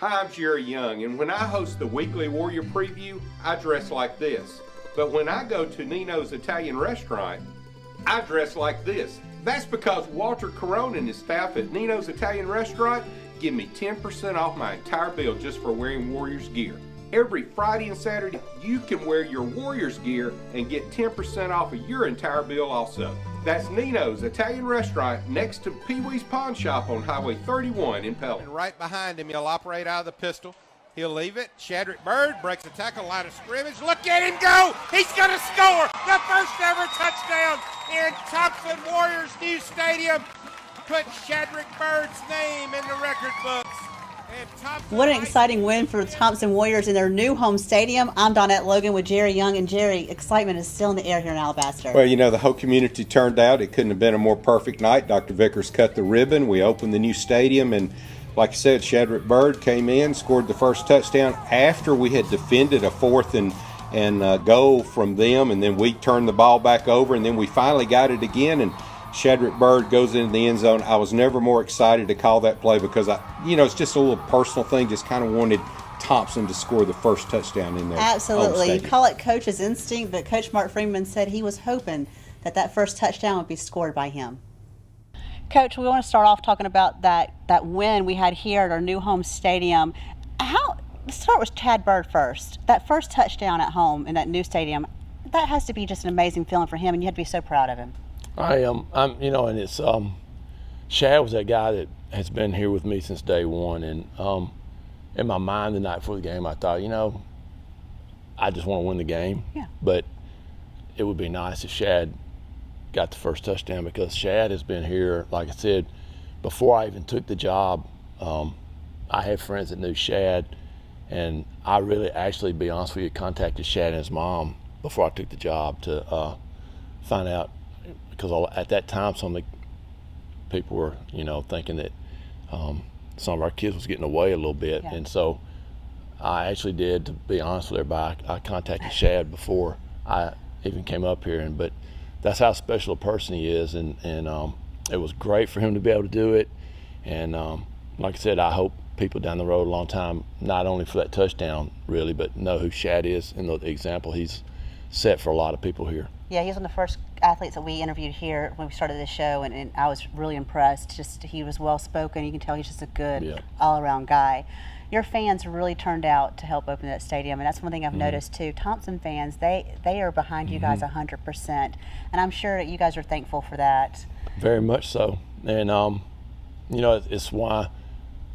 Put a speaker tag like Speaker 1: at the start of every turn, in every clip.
Speaker 1: Hi, I'm Jerry Young, and when I host the weekly Warrior Preview, I dress like this. But when I go to Nino's Italian restaurant, I dress like this. That's because Walter Corona and his staff at Nino's Italian restaurant give me 10% off my entire bill just for wearing Warriors gear. Every Friday and Saturday, you can wear your Warriors gear and get 10% off of your entire bill also. That's Nino's Italian restaurant next to Pee Wee's Pawn Shop on Highway 31 in Pelham. And right behind him, he'll operate out of the pistol. He'll leave it. Shadrick Bird breaks the tackle, line of scrimmage. Look at him go! He's going to score the first ever touchdown in Thompson Warriors' new stadium. Put Shadrick Bird's name in the record books.
Speaker 2: What an exciting win for the Thompson Warriors in their new home stadium. I'm Donette Logan with Jerry Young. And Jerry, excitement is still in the air here in Alabaster.
Speaker 1: Well, you know, the whole community turned out. It couldn't have been a more perfect night. Dr. Vickers cut the ribbon. We opened the new stadium. And like I said, Shadrick Bird came in, scored the first touchdown after we had defended a fourth and goal from them. And then we turned the ball back over. And then we finally got it again. And Shadrick Bird goes into the end zone. I was never more excited to call that play because, it's just a little personal thing. Just kind of wanted Thompson to score the first touchdown in there.
Speaker 2: Absolutely. You call it coach's instinct, but Coach Mark Freeman said he was hoping that first touchdown would be scored by him. Coach, we want to start off talking about that win we had here at our new home stadium. Let's start with Chad Bird first. That first touchdown at home in that new stadium, that has to be just an amazing feeling for him, and you have to be so proud of him.
Speaker 3: And it's Shad was that guy that has been here with me since day one, and in my mind the night before the game I thought, I just want to win the game.
Speaker 2: Yeah. But
Speaker 3: it would be nice if Shad got the first touchdown because Shad has been here, like I said, before I even took the job. I had friends that knew Shad, and I really actually, to be honest with you, contacted Shad and his mom before I took the job to find out. Because at that time, some of the people were, thinking that some of our kids was getting away a little bit. Yeah. And so I actually did, to be honest with everybody, I contacted Shad before I even came up here. But that's how special a person he is. And it was great for him to be able to do it. And like I said, I hope people down the road a long time, not only for that touchdown, really, but know who Shad is and the example he's set for a lot of people here.
Speaker 2: Yeah, he's one of the first athletes that we interviewed here when we started this show, and I was really impressed. He was well-spoken. You can tell he's just a good all-around guy. Your fans really turned out to help open that stadium, and that's one thing I've noticed too. Thompson fans, they are behind you guys 100%, and I'm sure that you guys are thankful for that.
Speaker 3: Very much so, and it's why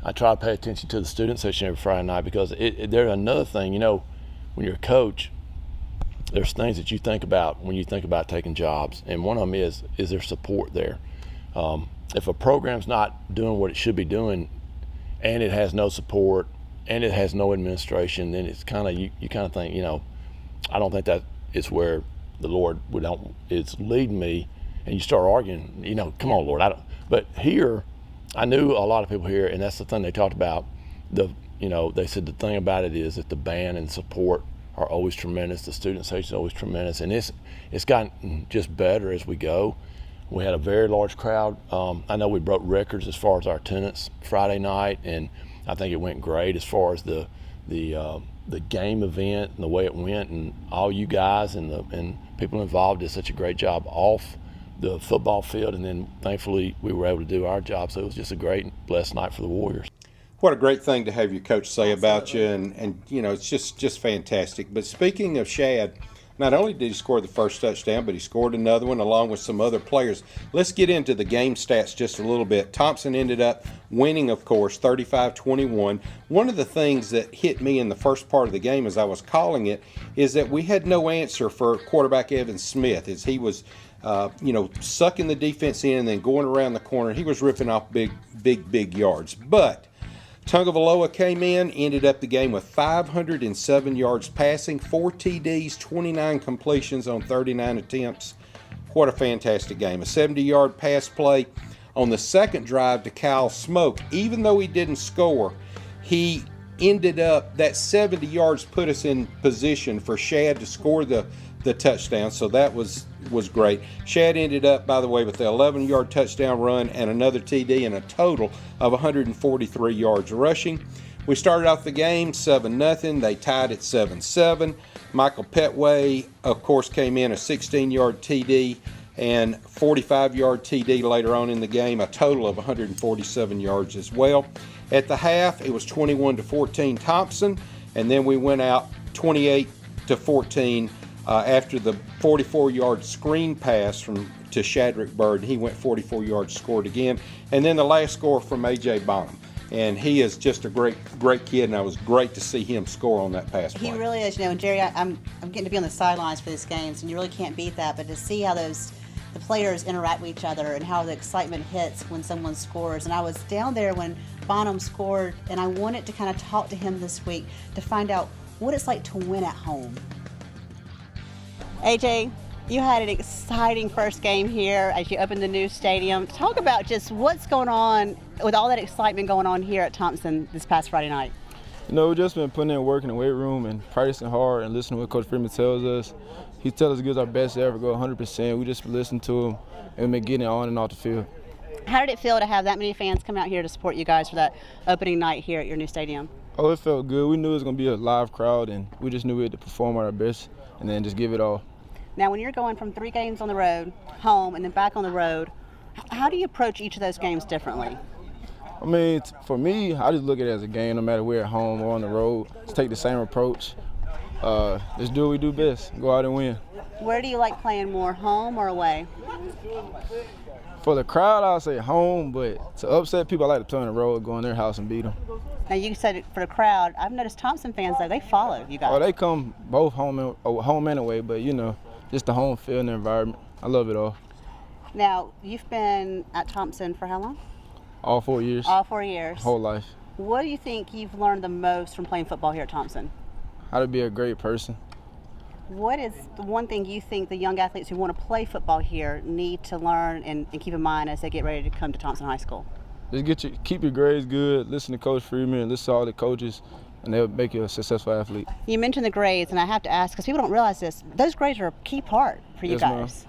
Speaker 3: I try to pay attention to the student section every Friday night, because there's another thing, when you're a coach, there's things that you think about when you think about taking jobs, and one of them is there support there? If a program's not doing what it should be doing, and it has no support, and it has no administration, then it's kind of you kind of think, I don't think that is where the Lord is leading me, and you start arguing, come on, Lord, I don't. But here, I knew a lot of people here, and that's the thing they talked about. They said the thing about it is that the band and support are always tremendous. The student section is always tremendous, and it's gotten just better as we go. We had a very large crowd. I know we broke records as far as our attendance Friday night, and I think it went great as far as the game event and the way it went, and all you guys and people involved did such a great job off the football field, and then thankfully we were able to do our job. So it was just a great, blessed night for the Warriors.
Speaker 1: What a great thing to have your coach say about you, and it's just fantastic. But speaking of Shad, not only did he score the first touchdown, but he scored another one along with some other players. Let's get into the game stats just a little bit. Thompson ended up winning, of course, 35-21. One of the things that hit me in the first part of the game as I was calling it is that we had no answer for quarterback Evan Smith as he was sucking the defense in and then going around the corner. He was ripping off big yards. But Tungavaloa came in, ended up the game with 507 yards passing, 4 TDs, 29 completions on 39 attempts. What a fantastic game. A 70-yard pass play on the second drive to Kyle Smoke. Even though he didn't score, he ended up, that 70 yards put us in position for Shad to score the touchdown, so that was great. Shad ended up, by the way, with the 11-yard touchdown run and another TD and a total of 143 yards rushing. We started off the game 7-0. They tied at 7-7. Michael Petway, of course, came in a 16-yard TD and 45-yard TD later on in the game, a total of 147 yards as well. At the half, it was 21-14 Thompson, and then we went out 28-14 after the 44-yard screen pass to Shadrack Bird. He went 44 yards, scored again, and then the last score from A.J. Bonham. And he is just a great kid, and it was great to see him score on that pass play.
Speaker 2: He really is. And Jerry, I'm getting to be on the sidelines for these games, and you really can't beat that. But to see how the players interact with each other and how the excitement hits when someone scores. And I was down there when Bonham scored, and I wanted to kind of talk to him this week to find out what it's like to win at home. AJ, you had an exciting first game here as you opened the new stadium. Talk about just what's going on with all that excitement going on here at Thompson this past Friday night.
Speaker 4: We've just been putting in work in the weight room and practicing hard and listening to what Coach Freeman tells us. He tells us to give our best to ever go 100%. We just listen to him and been getting it on and off the field.
Speaker 2: How did it feel to have that many fans come out here to support you guys for that opening night here at your new stadium?
Speaker 4: Oh, it felt good. We knew it was going to be a live crowd, and we just knew we had to perform at our best and then just give it all.
Speaker 2: Now, when you're going from 3 games on the road, home, and then back on the road, how do you approach each of those games differently?
Speaker 4: I mean, for me, I just look at it as a game no matter where at home or on the road. Just take the same approach. Just do what we do best, go out and win.
Speaker 2: Where do you like playing more, home or away?
Speaker 4: For the crowd, I'll say home, but to upset people, I like to play on the road, go in their house and beat them.
Speaker 2: Now, you said for the crowd, I've noticed Thompson fans, though, they follow you guys.
Speaker 4: Oh, they come both home and away, but, just the home feel and the environment. I love it all.
Speaker 2: Now, you've been at Thompson for how long?
Speaker 4: All 4 years.
Speaker 2: All 4 years.
Speaker 4: Whole life.
Speaker 2: What do you think you've learned the most from playing football here at Thompson?
Speaker 4: How to be a great person.
Speaker 2: What is the one thing you think the young athletes who want to play football here need to learn and keep in mind as they get ready to come to Thompson High School?
Speaker 4: Just keep your grades good, listen to Coach Freeman, and listen to all the coaches, and they'll make you a successful athlete.
Speaker 2: You mentioned the grades, and I have to ask, because people don't realize this, those grades are a key part for you
Speaker 4: Yes,
Speaker 2: guys.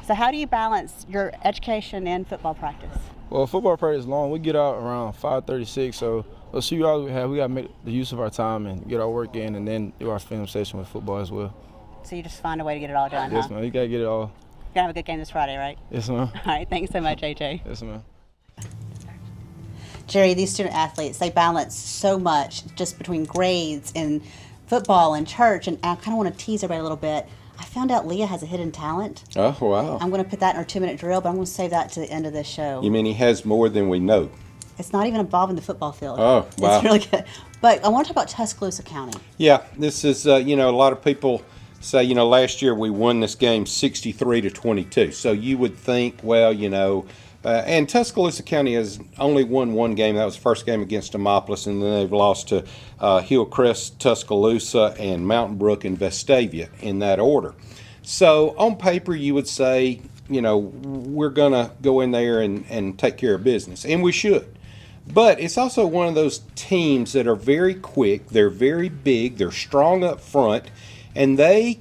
Speaker 2: So how do you balance your education and football practice?
Speaker 4: Well, football practice is long. We get out around 5:36, so let's see all we have. We got to make the use of our time and get our work in, and then do our film session with football as well.
Speaker 2: So you just find a way to get it all done,
Speaker 4: Yes,
Speaker 2: huh?
Speaker 4: ma'am. You got to get it all.
Speaker 2: You're going to have a good game this Friday, right?
Speaker 4: Yes, ma'am.
Speaker 2: All right, thanks so much, AJ.
Speaker 4: Yes, ma'am.
Speaker 2: Jerry, these student athletes, they balance so much just between grades and football and church, and I kind of want to tease everybody a little bit. I found out Leah has a hidden talent.
Speaker 1: Oh, wow.
Speaker 2: I'm going to put that in our 2-minute drill, but I'm going to save that to the end of this show.
Speaker 1: You mean he has more than we know?
Speaker 2: It's not even involving the football field.
Speaker 1: Oh, wow.
Speaker 2: It's really good. But I want to talk about Tuscaloosa County.
Speaker 1: Yeah, this is, a lot of people say, last year we won this game 63-22. So you would think, and Tuscaloosa County has only won one game. That was the first game against Demopolis, and then they've lost to Hillcrest, Tuscaloosa, and Mountain Brook and Vestavia in that order. So on paper, you would say, we're going to go in there and take care of business, and we should. But it's also one of those teams that are very quick, they're very big, they're strong up front, and they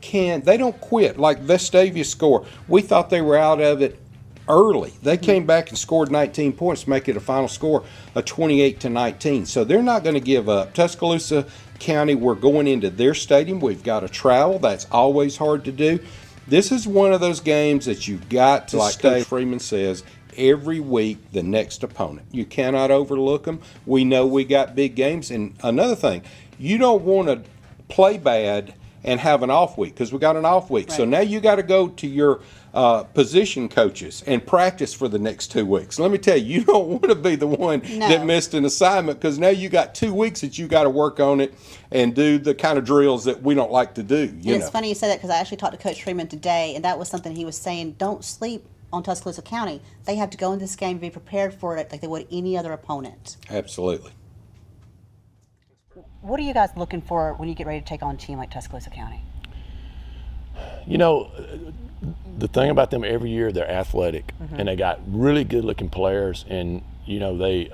Speaker 1: don't quit. Like Vestavia score, we thought they were out of it early. They came back and scored 19 points to make it a final score of 28-19. So they're not going to give up. Tuscaloosa County, we're going into their stadium. We've got to travel. That's always hard to do. This is one of those games that you've got to like Coach Freeman says, every week the next opponent. You cannot overlook them. We know we got big games. And another thing, you don't want to play bad and have an off week because we got an off week. Right. So now you got to go to your position coaches and practice for the next 2 weeks. Let me tell you, you don't want to be the one that missed an assignment because now you got 2 weeks that you got to work on it and do the kind of drills that we don't like to do.
Speaker 2: It's funny you said that because I actually talked to Coach Freeman today, and that was something he was saying, don't sleep on Tuscaloosa County. They have to go in this game and be prepared for it like they would any other opponent.
Speaker 1: Absolutely.
Speaker 2: What are you guys looking for when you get ready to take on a team like Tuscaloosa County?
Speaker 3: The thing about them every year, they're athletic, and they got really good-looking players, and they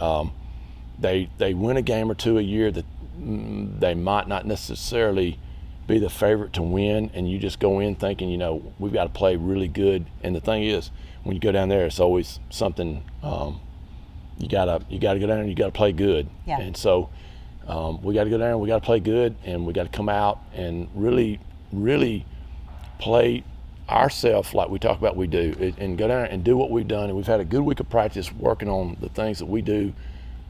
Speaker 3: win a game or two a year that they might not necessarily be the favorite to win, and you just go in thinking, we've got to play really good. And the thing is, when you go down there, it's always something you gotta go down there and you gotta play good.
Speaker 2: Yeah.
Speaker 3: And so We got to go down and we got to play good, and we got to come out and really, really play ourselves like we talk about we do, and go down and do what we've done. And we've had a good week of practice working on the things that we do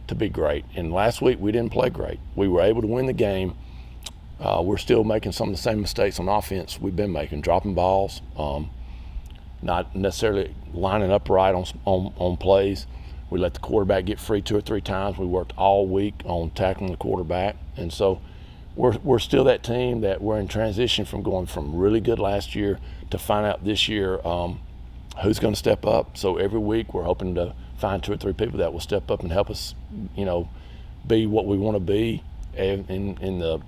Speaker 3: to be great. And last week we didn't play great. We were able to win the game. We're still making some of the same mistakes on offense we've been making, dropping balls, not necessarily lining up right on plays. We let the quarterback get free 2 or 3 times. We worked all week on tackling the quarterback. And so we're still that team that we're in transition from going from really good last year to find out this year who's going to step up. So every week we're hoping to find 2 or 3 people that will step up and help us, be what we want to be in the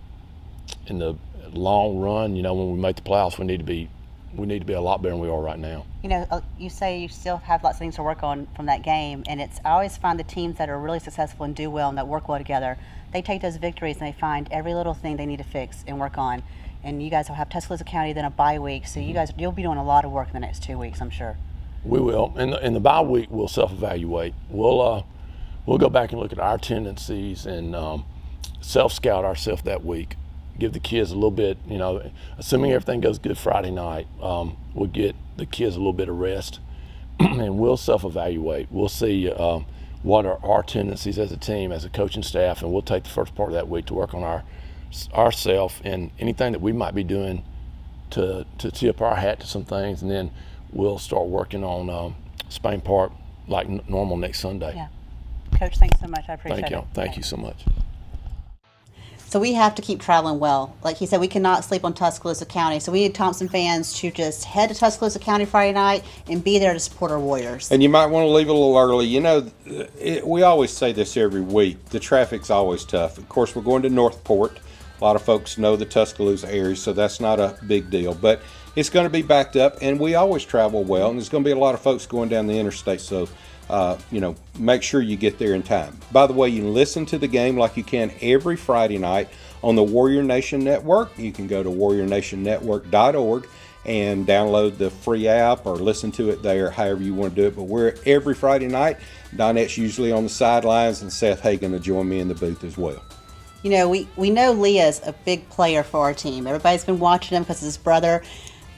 Speaker 3: long run. When we make the playoffs, we need to be a lot better than we are right now.
Speaker 2: You say you still have lots of things to work on from that game, and I always find the teams that are really successful and do well and that work well together, they take those victories and they find every little thing they need to fix and work on. And you guys will have Tuscaloosa County, then a bye week, so you'll be doing a lot of work in the next 2 weeks, I'm sure.
Speaker 3: We will. In the bye week, we'll self-evaluate. We'll go back and look at our tendencies and self-scout ourselves that week. Give the kids a little bit, assuming everything goes good Friday night, we'll get the kids a little bit of rest, and we'll self-evaluate. We'll see what are our tendencies as a team, as a coaching staff, and we'll take the first part of that week to work on ourself and anything that we might be doing to tip our hat to some things, and then we'll start working on Spain Park like normal next Sunday.
Speaker 2: Yeah. Coach, thanks so much. I appreciate it.
Speaker 3: Thank you so much.
Speaker 2: So we have to keep traveling well. Like he said, we cannot sleep on Tuscaloosa County. So we need Thompson fans to just head to Tuscaloosa County Friday night and be there to support our Warriors.
Speaker 1: And you might want to leave a little early. We always say this every week. The traffic's always tough. Of course, we're going to Northport. A lot of folks know the Tuscaloosa area, so that's not a big deal. But it's going to be backed up, and we always travel well. And there's going to be a lot of folks going down the interstate, so make sure you get there in time. By the way, you can listen to the game like you can every Friday night on the Warrior Nation Network. You can go to warriornationnetwork.org and download the free app or listen to it there, however you want to do it. But we're every Friday night. Donette's usually on the sidelines, and Seth Hagan will join me in the booth as well.
Speaker 2: We know Leah's a big player for our team. Everybody's been watching him because of his brother.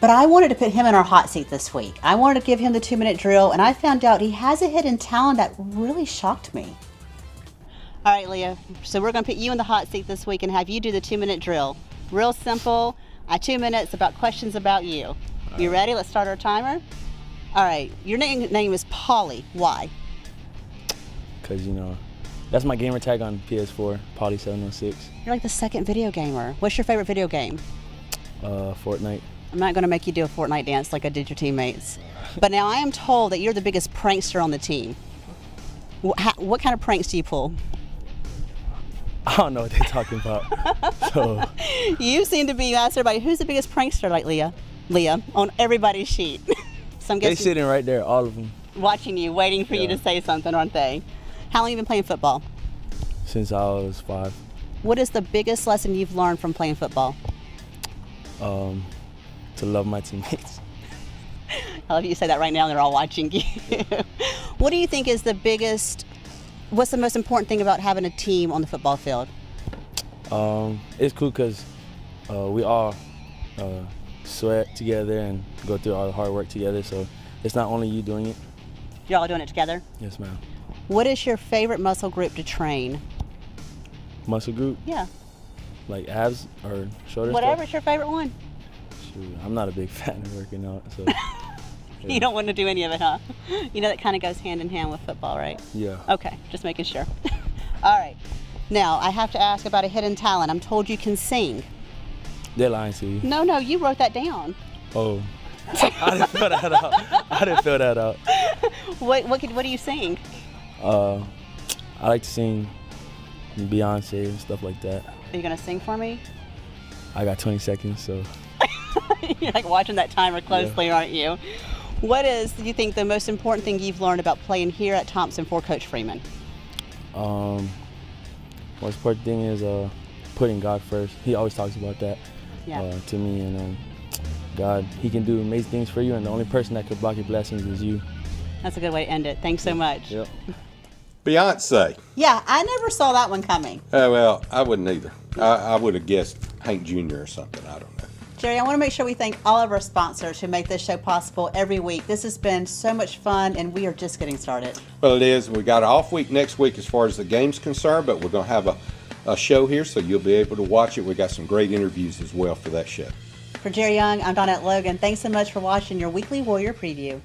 Speaker 2: But I wanted to put him in our hot seat this week. I wanted to give him the 2-minute drill, and I found out he has a hidden talent that really shocked me. All right, Leah, so we're going to put you in the hot seat this week and have you do the 2-minute drill. Real simple, 2 minutes about questions about you. You ready? Let's start our timer. All right, your name is Polly. Why?
Speaker 5: Because, that's my gamer tag on PS4, Polly706.
Speaker 2: You're like the second video gamer. What's your favorite video game?
Speaker 5: Fortnite.
Speaker 2: I'm not going to make you do a Fortnite dance like I did your teammates. But now I am told that you're the biggest prankster on the team. What kind of pranks do you pull?
Speaker 5: I don't know what they're talking about. So
Speaker 2: You seem to be, you asked everybody, who's the biggest prankster like Leah? Leah, on everybody's sheet. So I'm
Speaker 5: they
Speaker 2: guessing
Speaker 5: sitting right there, all of them.
Speaker 2: watching you, waiting for you to say something, aren't they? How long have you been playing football?
Speaker 5: Since I was 5.
Speaker 2: What is the biggest lesson you've learned from playing football?
Speaker 5: To love my teammates.
Speaker 2: I love you say that right now, and they're all watching you. What do you think is what's the most important thing about having a team on the football field?
Speaker 5: It's cool because we all sweat together and go through all the hard work together, so it's not only you doing it.
Speaker 2: You're all doing it together?
Speaker 5: Yes, ma'am.
Speaker 2: What is your favorite muscle group to train?
Speaker 5: Muscle group?
Speaker 2: Yeah.
Speaker 5: Like abs or shoulder
Speaker 2: Whatever's your favorite one.
Speaker 5: stuff? Shoot, I'm not a big fan of working out, so.
Speaker 2: You don't want to do any of it, huh? That kind of goes hand in hand with football, right?
Speaker 5: Yeah.
Speaker 2: Okay, just making sure. All right. Now, I have to ask about a hidden talent. I'm told you can sing.
Speaker 5: They're lying to you.
Speaker 2: No, you wrote that down.
Speaker 5: Oh. I didn't fill that out.
Speaker 2: What do you sing?
Speaker 5: I like to sing Beyonce and stuff like that.
Speaker 2: Are you going to sing for me?
Speaker 5: I got 20 seconds, so.
Speaker 2: You're like watching that timer closely, aren't you? What is, do you think, the most important thing you've learned about playing here at Thompson for Coach Freeman?
Speaker 5: Most important thing is putting God first. He always talks about that to me, and God, He can do amazing things for you, and the only person that could block your blessings is you.
Speaker 2: That's a good way to end it. Thanks so much.
Speaker 5: Yep.
Speaker 1: Beyonce.
Speaker 2: Yeah, I never saw that one coming.
Speaker 1: Well, I wouldn't either. I would have guessed Hank Jr. or something. I don't know.
Speaker 2: Jerry, I want to make sure we thank all of our sponsors who make this show possible every week. This has been so much fun, and we are just getting started.
Speaker 1: Well, it is. We got an off week next week as far as the game's concerned, but we're going to have a show here, so you'll be able to watch it. We got some great interviews as well for that show.
Speaker 2: For Jerry Young, I'm Donette Logan. Thanks so much for watching your weekly Warrior Preview.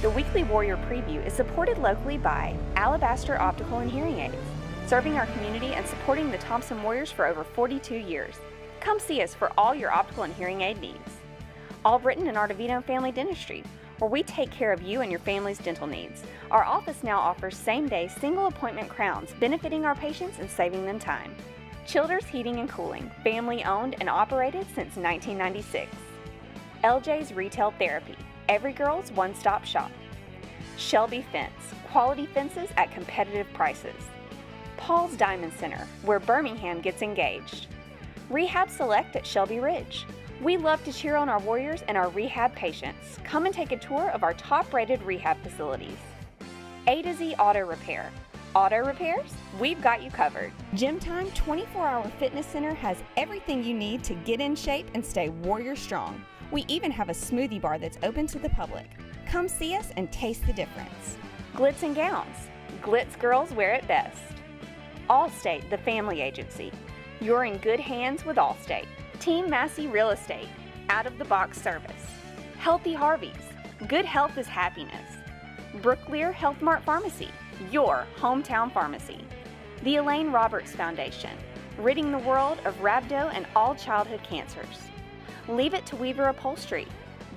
Speaker 6: The Weekly Warrior Preview is supported locally by Alabaster Optical and Hearing Aids, serving our community and supporting the Thompson Warriors for over 42 years. Come see us for all your optical and hearing aid needs. Albritton and Artavino Family Dentistry, where we take care of you and your family's dental needs. Our office now offers same-day single appointment crowns, benefiting our patients and saving them time. Childers Heating and Cooling, family owned and operated since 1996. LJ's Retail Therapy, every girl's one-stop shop. Shelby Fence, quality fences at competitive prices. Paul's Diamond Center, where Birmingham gets engaged. Rehab Select at Shelby Ridge. We love to cheer on our Warriors and our rehab patients. Come and take a tour of our top-rated rehab facilities. A to Z Auto Repair. Auto repairs? We've got you covered. Gym Time 24-Hour Fitness Center has everything you need to get in shape and stay Warrior strong. We even have a smoothie bar that's open to the public. Come see us and taste the difference. Glitz and Gowns. Glitz girls wear it best. Allstate, the family agency. You're in good hands with Allstate. Team Massey Real Estate. Out-of-the-box service. Healthy Harveys. Good health is happiness. Brooklear Health Mart Pharmacy. Your hometown pharmacy. The Elaine Roberts Foundation. Ridding the world of rhabdo and all childhood cancers. Leave it to Weaver Upholstery.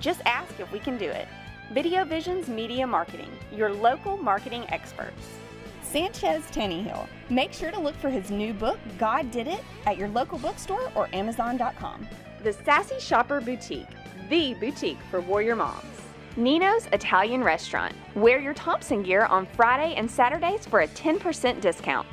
Speaker 6: Just ask if we can do it. Video Visions Media Marketing, your local marketing experts. Sanchez Tannehill. Make sure to look for his new book, God Did It, at your local bookstore or Amazon.com. The Sassy Shopper Boutique, the boutique for warrior moms. Nino's Italian Restaurant. Wear your Thompson gear on Friday and Saturdays for a 10% discount.